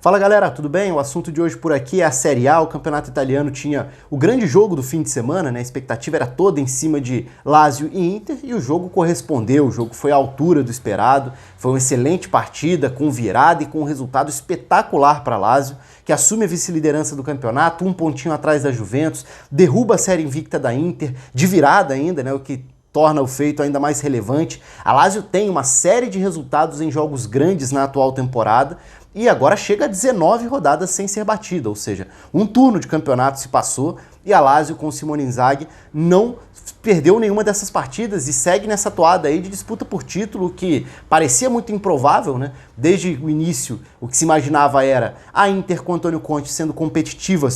Fala galera, tudo bem? O assunto de hoje por aqui é a Série A. O campeonato italiano tinha o grande jogo do fim de semana, né? A expectativa era toda em cima de Lazio e Inter e o jogo correspondeu, o jogo foi à altura do esperado, foi uma excelente partida, com virada e com um resultado espetacular para Lazio, que assume a vice-liderança do campeonato, um pontinho atrás da Juventus, derruba a série invicta da Inter, de virada ainda, né? O que torna o feito ainda mais relevante. A Lazio tem uma série de resultados em jogos grandes na atual temporada e agora chega a 19 rodadas sem ser batida, ou seja, um turno de campeonato se passou e a Lazio com Simone Inzaghi não perdeu nenhuma dessas partidas e segue nessa toada aí de disputa por título que parecia muito improvável, né? Desde o início, o que se imaginava era a Inter com Antônio Conte sendo competitiva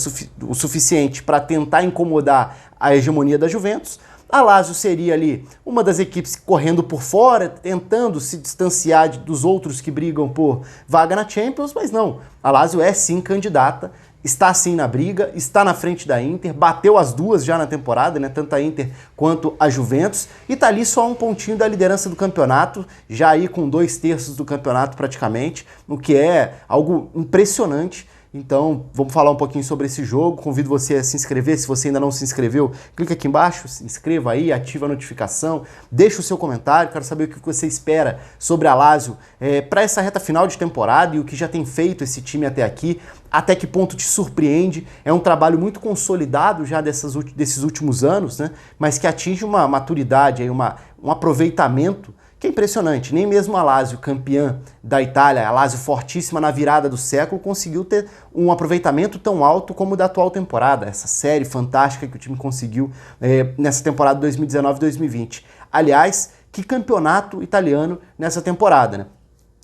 o suficiente para tentar incomodar a hegemonia da Juventus. A Lazio seria ali uma das equipes correndo por fora, tentando se distanciar dos outros que brigam por vaga na Champions, mas não. A Lazio é sim candidata, está sim na briga, está na frente da Inter, bateu as duas já na temporada, né, tanto a Inter quanto a Juventus, e está ali só um pontinho da liderança do campeonato, já aí com 2/3 do campeonato praticamente, o que é algo impressionante. Então, vamos falar um pouquinho sobre esse jogo. Convido você a se inscrever. Se você ainda não se inscreveu, clica aqui embaixo, se inscreva aí, ativa a notificação, deixa o seu comentário. Quero saber o que você espera sobre a Lazio para essa reta final de temporada e o que já tem feito esse time até aqui. Até que ponto te surpreende? É um trabalho muito consolidado já desses últimos anos, né? Mas que atinge uma maturidade, um aproveitamento que é impressionante. Nem mesmo a Lazio, campeã da Itália, a Lazio fortíssima na virada do século, conseguiu ter um aproveitamento tão alto como o da atual temporada. Essa série fantástica que o time conseguiu nessa temporada 2019-2020. Aliás, que campeonato italiano nessa temporada, né?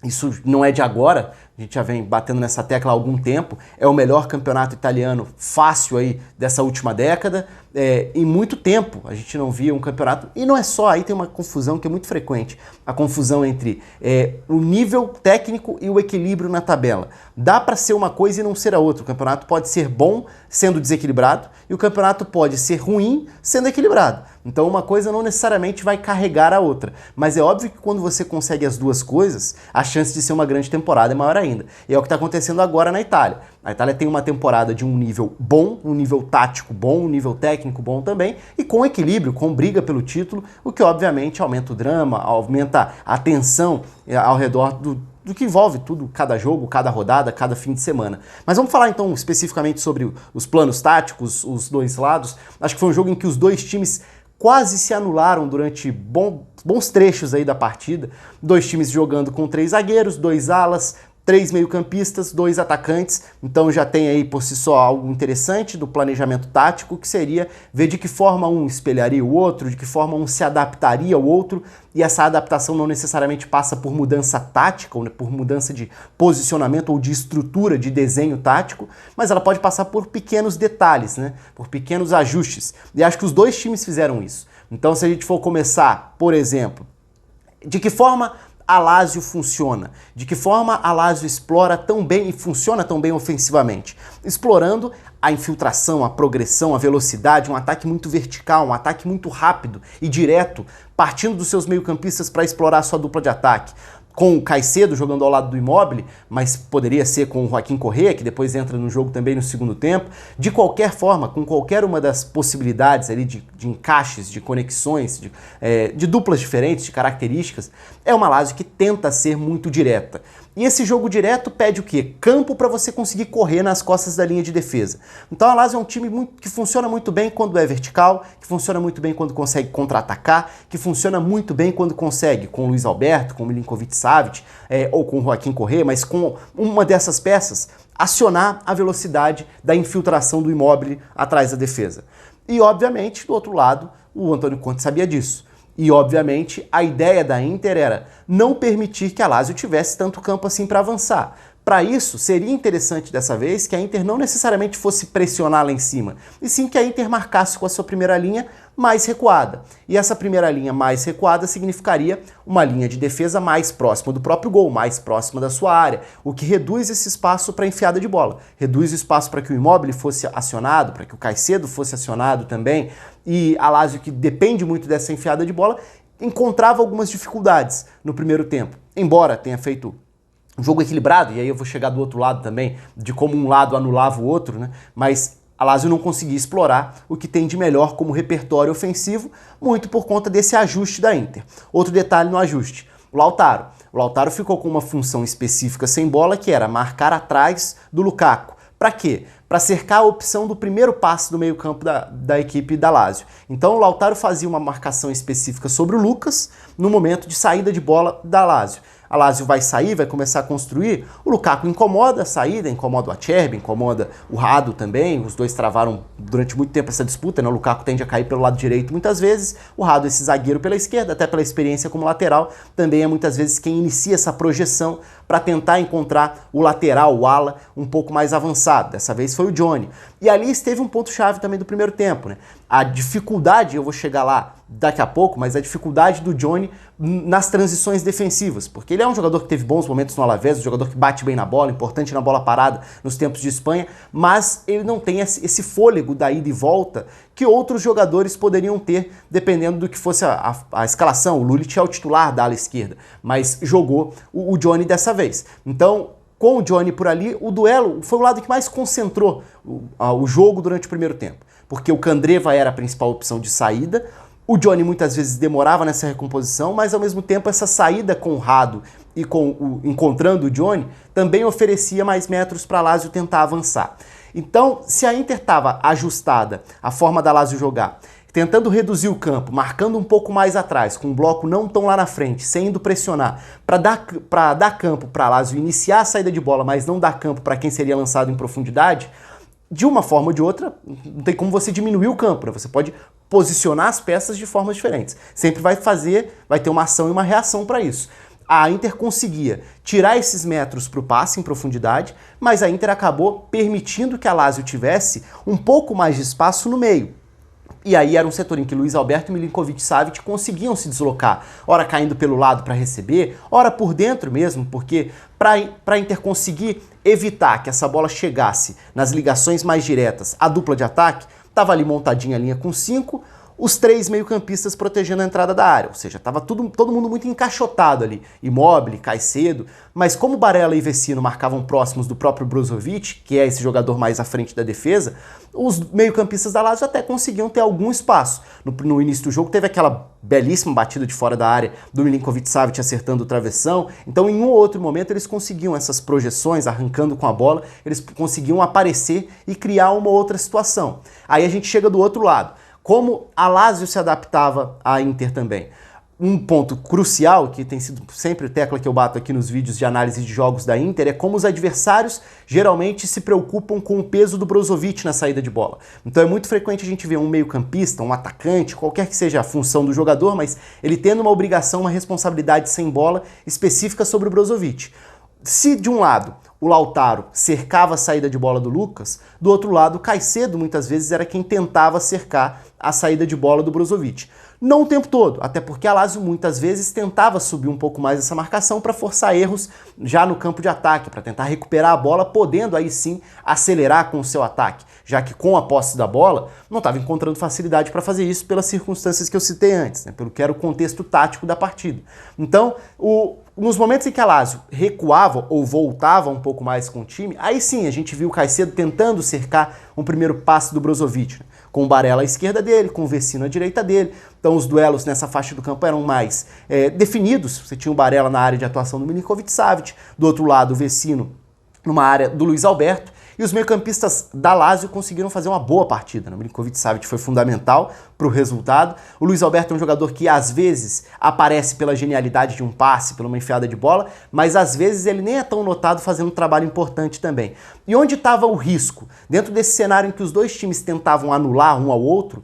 Isso não é de agora, a gente já vem batendo nessa tecla há algum tempo, é o melhor campeonato italiano fácil aí dessa última década, em muito tempo a gente não via um campeonato, e não é só, aí tem uma confusão que é muito frequente, a confusão entre o nível técnico e o equilíbrio na tabela. Dá para ser uma coisa e não ser a outra, o campeonato pode ser bom sendo desequilibrado, e o campeonato pode ser ruim sendo equilibrado. Então uma coisa não necessariamente vai carregar a outra, mas é óbvio que quando você consegue as duas coisas, a chance de ser uma grande temporada é maior ainda. E é o que está acontecendo agora na Itália. A Itália tem uma temporada de um nível bom, um nível tático bom, um nível técnico bom também, e com equilíbrio, com briga pelo título, o que obviamente aumenta o drama, aumenta a tensão ao redor do que envolve tudo, cada jogo, cada rodada, cada fim de semana. Mas vamos falar então especificamente sobre os planos táticos, os dois lados. Acho que foi um jogo em que os dois times quase se anularam durante bons trechos aí da partida. Dois times jogando com 3 zagueiros, 2 alas, 3 meio-campistas, 2 atacantes, então já tem aí por si só algo interessante do planejamento tático, que seria ver de que forma um espelharia o outro, de que forma um se adaptaria ao outro, e essa adaptação não necessariamente passa por mudança tática, ou por mudança de posicionamento ou de estrutura, de desenho tático, mas ela pode passar por pequenos detalhes, né? Por pequenos ajustes, e acho que os dois times fizeram isso. Então se a gente for começar, por exemplo, de que forma a Lazio funciona? De que forma a Lazio explora tão bem e funciona tão bem ofensivamente? Explorando a infiltração, a progressão, a velocidade, um ataque muito vertical, um ataque muito rápido e direto, partindo dos seus meio-campistas para explorar a sua dupla de ataque. Com o Caicedo jogando ao lado do Immobile, mas poderia ser com o Joaquim Correa, que depois entra no jogo também no segundo tempo. De qualquer forma, com qualquer uma das possibilidades ali de encaixes, de conexões, de duplas diferentes, de características, é uma Lazio que tenta ser muito direta. E esse jogo direto pede o quê? Campo para você conseguir correr nas costas da linha de defesa. Então a Lazio é um time que funciona muito bem quando é vertical, que funciona muito bem quando consegue contra-atacar, que funciona muito bem quando consegue, com o Luiz Alberto, com o Milinkovic-Savic, ou com o Joaquim Correa, mas com uma dessas peças, acionar a velocidade da infiltração do Immobile atrás da defesa. E obviamente, do outro lado, o Antônio Conte sabia disso. E, obviamente, a ideia da Inter era não permitir que a Lazio tivesse tanto campo assim para avançar. Para isso, seria interessante dessa vez que a Inter não necessariamente fosse pressionar lá em cima, e sim que a Inter marcasse com a sua primeira linha mais recuada. E essa primeira linha mais recuada significaria uma linha de defesa mais próxima do próprio gol, mais próxima da sua área, o que reduz esse espaço para enfiada de bola, reduz o espaço para que o Immobile fosse acionado, para que o Caicedo fosse acionado também, e a Lazio, que depende muito dessa enfiada de bola, encontrava algumas dificuldades no primeiro tempo, embora tenha feito um jogo equilibrado, e aí eu vou chegar do outro lado também, de como um lado anulava o outro, né? Mas a Lazio não conseguia explorar o que tem de melhor como repertório ofensivo, muito por conta desse ajuste da Inter. Outro detalhe no ajuste, o Lautaro. O Lautaro ficou com uma função específica sem bola, que era marcar atrás do Lukaku. Para quê? Para cercar a opção do primeiro passe do meio-campo da equipe da Lazio. Então o Lautaro fazia uma marcação específica sobre o Lucas no momento de saída de bola da Lazio. A Lazio vai sair, vai começar a construir, o Lukaku incomoda a saída, incomoda o Acerbi, incomoda o Rado também, os dois travaram durante muito tempo essa disputa, né? O Lukaku tende a cair pelo lado direito muitas vezes, o Rado esse zagueiro pela esquerda, até pela experiência como lateral, também é muitas vezes quem inicia essa projeção para tentar encontrar o lateral, o ala, um pouco mais avançado. Dessa vez foi o Johnny. E ali esteve um ponto-chave também do primeiro tempo, né? A dificuldade, eu vou chegar lá daqui a pouco, mas a dificuldade do Johnny nas transições defensivas, porque ele é um jogador que teve bons momentos no Alavés, um jogador que bate bem na bola, importante na bola parada nos tempos de Espanha, mas ele não tem esse fôlego da ida e volta que outros jogadores poderiam ter, dependendo do que fosse a escalação. O Lulic é o titular da ala esquerda, mas jogou o Johnny dessa vez. Então, com o Johnny por ali, o duelo foi o lado que mais concentrou o jogo durante o primeiro tempo, porque o Candreva era a principal opção de saída, o Johnny muitas vezes demorava nessa recomposição, mas ao mesmo tempo essa saída com o Rado e encontrando o Johnny também oferecia mais metros para a Lazio tentar avançar. Então, se a Inter estava ajustada à forma da Lazio jogar, tentando reduzir o campo, marcando um pouco mais atrás, com um bloco não tão lá na frente, sem indo pressionar, para dar campo para a Lazio iniciar a saída de bola, mas não dar campo para quem seria lançado em profundidade, de uma forma ou de outra, não tem como você diminuir o campo, né? Você pode posicionar as peças de formas diferentes. Sempre vai ter uma ação e uma reação para isso. A Inter conseguia tirar esses metros para o passe em profundidade, mas a Inter acabou permitindo que a Lazio tivesse um pouco mais de espaço no meio. E aí era um setor em que Luiz Alberto, Milinkovic-Savic conseguiam se deslocar, ora caindo pelo lado para receber, ora por dentro mesmo, porque para a Inter conseguir evitar que essa bola chegasse nas ligações mais diretas, a dupla de ataque estava ali montadinha a linha com 5, os 3 meio-campistas protegendo a entrada da área, ou seja, estava todo mundo muito encaixotado ali, Immobile, Caicedo, mas como Barella e Vecino marcavam próximos do próprio Brozovic, que é esse jogador mais à frente da defesa, os meio-campistas da Lazio até conseguiam ter algum espaço. No início do jogo teve aquela belíssima batida de fora da área do Milinkovic-Savic acertando o travessão, então em um ou outro momento eles conseguiam essas projeções, arrancando com a bola, eles conseguiam aparecer e criar uma outra situação. Aí a gente chega do outro lado. Como a Lazio se adaptava à Inter também. Um ponto crucial, que tem sido sempre tecla que eu bato aqui nos vídeos de análise de jogos da Inter, é como os adversários geralmente se preocupam com o peso do Brozovic na saída de bola. Então é muito frequente a gente ver um meio-campista, um atacante, qualquer que seja a função do jogador, mas ele tendo uma obrigação, uma responsabilidade sem bola específica sobre o Brozovic. Se de um lado o Lautaro cercava a saída de bola do Lucas, do outro lado o Caicedo muitas vezes era quem tentava cercar a saída de bola do Brozovic. Não o tempo todo, até porque a Lazio muitas vezes tentava subir um pouco mais essa marcação para forçar erros já no campo de ataque, para tentar recuperar a bola, podendo aí sim acelerar com o seu ataque, já que com a posse da bola não estava encontrando facilidade para fazer isso pelas circunstâncias que eu citei antes, né, pelo que era o contexto tático da partida. Então, nos momentos em que a Lazio recuava ou voltava um pouco mais com o time, aí sim a gente viu o Caicedo tentando cercar um primeiro passe do Brozovic, né? Com o Barella à esquerda dele, com o Vecino à direita dele. Então os duelos nessa faixa do campo eram mais definidos. Você tinha o Barella na área de atuação do Milinkovic-Savic, do outro lado o Vecino numa área do Luiz Alberto, e os meio-campistas da Lazio conseguiram fazer uma boa partida. O Milinkovic-Savic foi fundamental para o resultado. O Luiz Alberto é um jogador que às vezes aparece pela genialidade de um passe, pela uma enfiada de bola, mas às vezes ele nem é tão notado fazendo um trabalho importante também. E onde estava o risco? Dentro desse cenário em que os dois times tentavam anular um ao outro,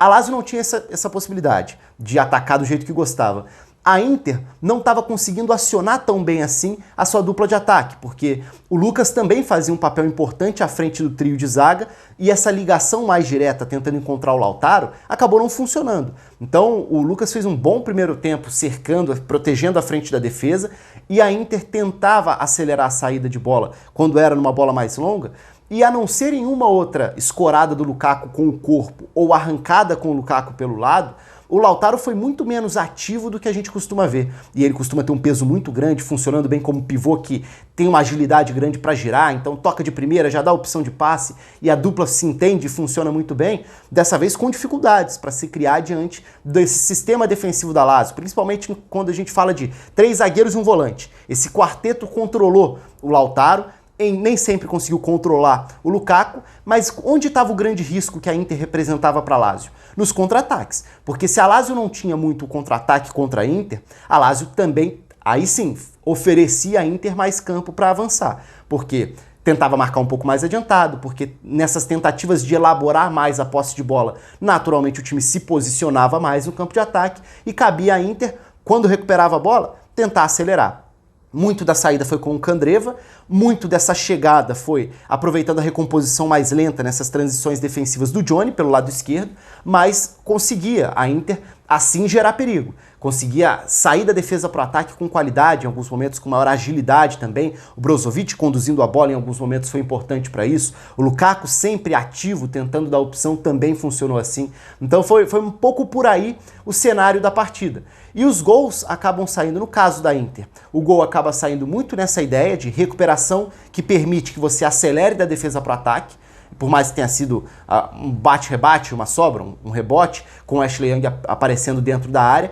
a Lazio não tinha essa possibilidade de atacar do jeito que gostava. A Inter não estava conseguindo acionar tão bem assim a sua dupla de ataque, porque o Lucas também fazia um papel importante à frente do trio de zaga e essa ligação mais direta, tentando encontrar o Lautaro, acabou não funcionando. Então o Lucas fez um bom primeiro tempo cercando, protegendo a frente da defesa, e a Inter tentava acelerar a saída de bola quando era numa bola mais longa, e a não ser em uma outra escorada do Lukaku com o corpo ou arrancada com o Lukaku pelo lado, o Lautaro foi muito menos ativo do que a gente costuma ver. E ele costuma ter um peso muito grande, funcionando bem como pivô que tem uma agilidade grande para girar, então toca de primeira, já dá opção de passe e a dupla se entende e funciona muito bem, dessa vez com dificuldades para se criar diante desse sistema defensivo da Lazio, principalmente quando a gente fala de 3 zagueiros e um volante. Esse quarteto controlou o Lautaro, nem sempre conseguiu controlar o Lukaku, mas onde estava o grande risco que a Inter representava para a Lazio? Nos contra-ataques, porque se a Lazio não tinha muito contra-ataque contra a Inter, a Lazio também, aí sim, oferecia a Inter mais campo para avançar, porque tentava marcar um pouco mais adiantado, porque nessas tentativas de elaborar mais a posse de bola, naturalmente o time se posicionava mais no campo de ataque e cabia à Inter, quando recuperava a bola, tentar acelerar. Muito da saída foi com o Candreva, muito dessa chegada foi aproveitando a recomposição mais lenta nessas transições defensivas do Johnny pelo lado esquerdo, mas conseguia a Inter assim gerar perigo. Conseguia sair da defesa para o ataque com qualidade, em alguns momentos com maior agilidade também. O Brozovic conduzindo a bola em alguns momentos foi importante para isso. O Lukaku sempre ativo, tentando dar opção, também funcionou assim. Então foi um pouco por aí o cenário da partida. E os gols acabam saindo, no caso da Inter, o gol acaba saindo muito nessa ideia de recuperação que permite que você acelere da defesa para o ataque, por mais que tenha sido um bate-rebate, uma sobra, um rebote, com o Ashley Young aparecendo dentro da área.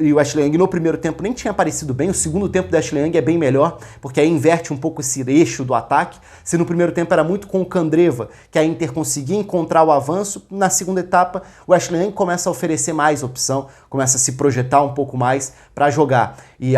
E o Ashley Young no primeiro tempo nem tinha aparecido bem, o segundo tempo do Ashley Young é bem melhor, porque aí inverte um pouco esse eixo do ataque. Se no primeiro tempo era muito com o Candreva, que a Inter conseguia encontrar o avanço, na segunda etapa o Ashley Young começa a oferecer mais opção, começa a se projetar um pouco mais para jogar. E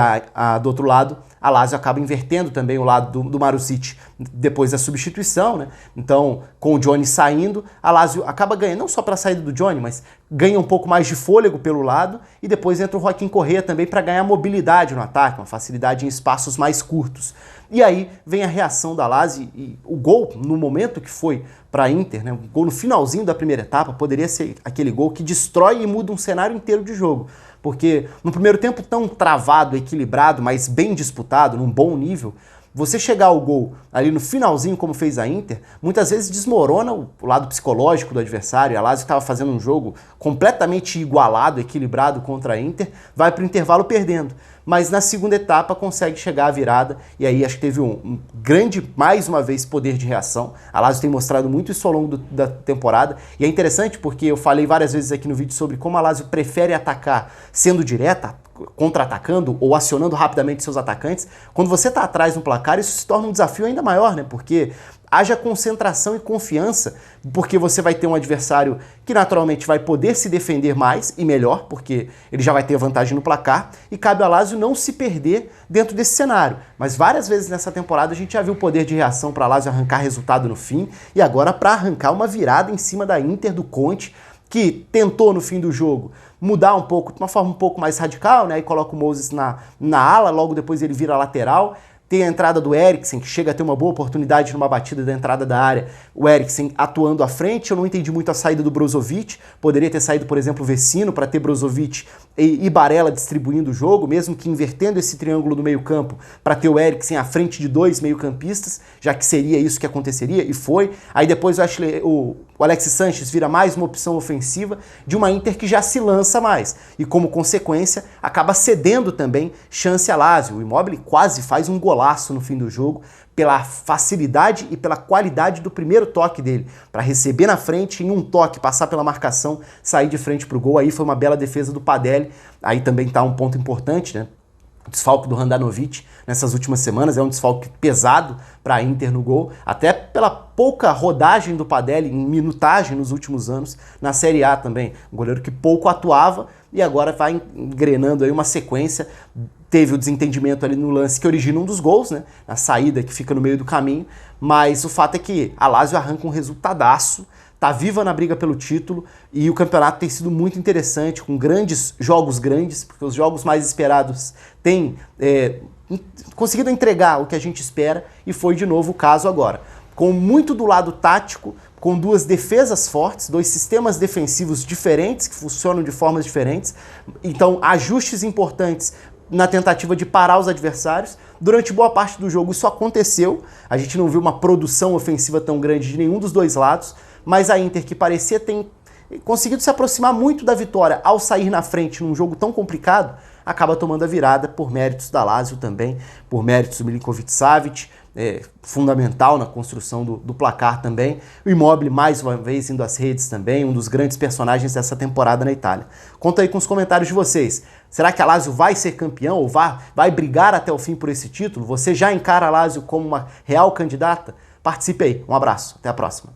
do outro lado, a Lazio acaba invertendo também o lado do Marusic depois da substituição, né? Então, com o Johnny saindo, a Lazio acaba ganhando, não só pela saída do Johnny, mas ganha um pouco mais de fôlego pelo lado, e depois entra o Joaquim Correa também para ganhar mobilidade no ataque, uma facilidade em espaços mais curtos. E aí vem a reação da Lazio e o gol, no momento que foi para a Inter, né, o gol no finalzinho da primeira etapa, poderia ser aquele gol que destrói e muda um cenário inteiro de jogo. Porque no primeiro tempo tão travado, equilibrado, mas bem disputado, num bom nível, você chegar ao gol ali no finalzinho, como fez a Inter, muitas vezes desmorona o lado psicológico do adversário. A Lazio estava fazendo um jogo completamente igualado, equilibrado contra a Inter, vai para o intervalo perdendo. Mas na segunda etapa consegue chegar à virada, e aí acho que teve um grande, mais uma vez, poder de reação. A Lazio tem mostrado muito isso ao longo da temporada, e é interessante porque eu falei várias vezes aqui no vídeo sobre como a Lazio prefere atacar sendo direta, contra-atacando ou acionando rapidamente seus atacantes. Quando você está atrás no placar, isso se torna um desafio ainda maior, né? Porque haja concentração e confiança, porque você vai ter um adversário que naturalmente vai poder se defender mais e melhor, porque ele já vai ter vantagem no placar, e cabe a Lazio não se perder dentro desse cenário. Mas várias vezes nessa temporada a gente já viu o poder de reação para a Lazio arrancar resultado no fim, e agora para arrancar uma virada em cima da Inter do Conte, que tentou no fim do jogo mudar um pouco, de uma forma um pouco mais radical, né? E coloca o Moses na ala, logo depois ele vira lateral. Tem a entrada do Eriksen, que chega a ter uma boa oportunidade numa batida da entrada da área. O Eriksen atuando à frente. Eu não entendi muito a saída do Brozovic. Poderia ter saído, por exemplo, o Vecino para ter Brozovic e Barella distribuindo o jogo, mesmo que invertendo esse triângulo do meio-campo para ter o Eriksen à frente de 2 meio-campistas, já que seria isso que aconteceria, e foi. Aí depois o Alexis Sanches vira mais uma opção ofensiva de uma Inter que já se lança mais. E como consequência, acaba cedendo também chance a Lazio. O Immobile quase faz um golaço no fim do jogo, pela facilidade e pela qualidade do primeiro toque dele, para receber na frente, em um toque, passar pela marcação, sair de frente para o gol. Aí foi uma bela defesa do Padelli. Aí também está um ponto importante, né? O desfalque do Handanovic nessas últimas semanas é um desfalque pesado para a Inter no gol, até pela pouca rodagem do Padelli em minutagem nos últimos anos na Série A também. Um goleiro que pouco atuava e agora vai engrenando aí uma sequência. Teve o desentendimento ali no lance que origina um dos gols, né? A saída que fica no meio do caminho, mas o fato é que a Lazio arranca um resultadaço, tá viva na briga pelo título, e o campeonato tem sido muito interessante, com jogos grandes, porque os jogos mais esperados têm conseguido entregar o que a gente espera, e foi de novo o caso agora. Com muito do lado tático, com 2 defesas fortes, 2 sistemas defensivos diferentes, que funcionam de formas diferentes, então ajustes importantes na tentativa de parar os adversários. Durante boa parte do jogo isso aconteceu, a gente não viu uma produção ofensiva tão grande de nenhum dos 2 lados, mas a Inter, que parecia ter conseguido se aproximar muito da vitória ao sair na frente num jogo tão complicado, acaba tomando a virada por méritos da Lazio também, por méritos do Milinkovic-Savic, fundamental na construção do placar também. O Immobile mais uma vez indo às redes também, um dos grandes personagens dessa temporada na Itália. Conta aí com os comentários de vocês. Será que a Lazio vai ser campeão ou vai brigar até o fim por esse título? Você já encara a Lazio como uma real candidata? Participe aí. Um abraço. Até a próxima.